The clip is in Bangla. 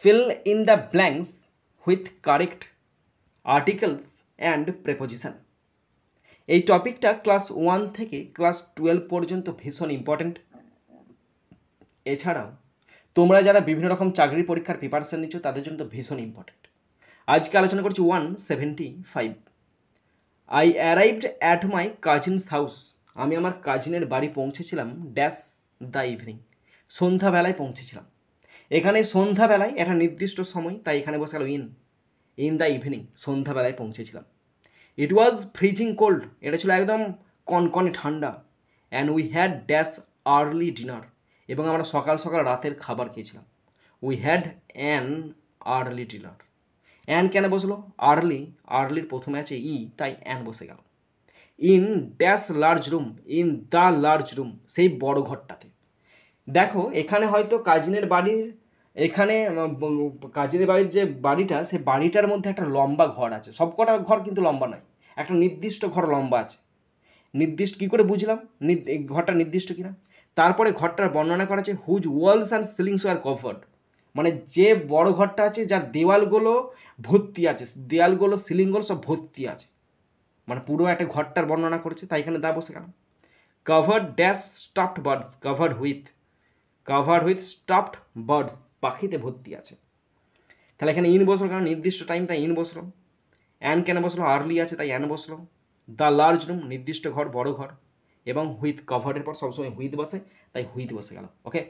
fill in the blanks with correct articles and preposition. এই টপিকটা ক্লাস 1 থেকে ক্লাস 12 পর্যন্ত ভীষণ ইম্পর্ট্যান্ট। এছাড়াও তোমরা যারা বিভিন্ন রকম চাকরি পরীক্ষার প্রিপারেশন নিচ্ছ তাদের জন্য তো ভীষণ ইম্পর্ট্যান্ট। আজকে আলোচনা করছি 175। I arrived at my cousins house. আমি আমার কাজিনের বাড়ি পৌঁছেছিলাম ড্যাশ দ্য ইভিনিং। সন্ধ্যাবেলায় পৌঁছেছিলাম। এখানে সন্ধ্যাবেলায় একটা নির্দিষ্ট সময়, তাই এখানে বসে গেল ইন দ্য ইভিনিং। সন্ধ্যাবেলায় পৌঁছেছিলাম। ইট ওয়াজ ফ্রিজিং কোল্ড। এটা ছিল একদম কনকনে ঠান্ডা। And we had dash early dinner. এবং আমরা সকাল সকাল রাতের খাবার খেয়েছিলাম। We had an early dinner. An কেন বসলো? আর্লির প্রথমে আছে তাই অ্যান বসে গেল। In dash large room. In the large room, সেই বড় ঘরটাতে। দেখো এখানে হয়তো কাজিনের বাড়ির যে বাড়িটা, সেই বাড়িটার মধ্যে একটা লম্বা ঘর আছে। সবকটা ঘর কিন্তু লম্বা নয়, একটা নির্দিষ্ট ঘর লম্বা আছে। নির্দিষ্ট কী করে বুঝলাম ঘরটা নির্দিষ্ট কিনা? তারপরে ঘরটার বর্ণনা করা আছে whose walls and ceilings are covered. মানে যে বড় ঘরটা আছে যার দেওয়ালগুলো ভর্তি আছে, দেওয়ালগুলো সিলিংগুলো সব ভর্তি আছে, মানে পুরো একটা ঘরটার বর্ণনা করেছে, তাই এখানে দা বসে গেল। Covered dash stuffed birds. Covered with stuffed birds, পাখিতে ভর্তি আছে। তাহলে এখানে ইন বসলো, কারণ নির্দিষ্ট টাইম তাই ইন বসলো। অ্যান কেন বসলো? আর্লি আছে তাই অ্যান বসলো। দ্য লার্জ রুম, নির্দিষ্ট ঘর, বড় ঘর। এবং হুইথ, কাভার্ডের পর সবসময় হুইথ বসে, তাই হুইথ বসে গেল। ওকে,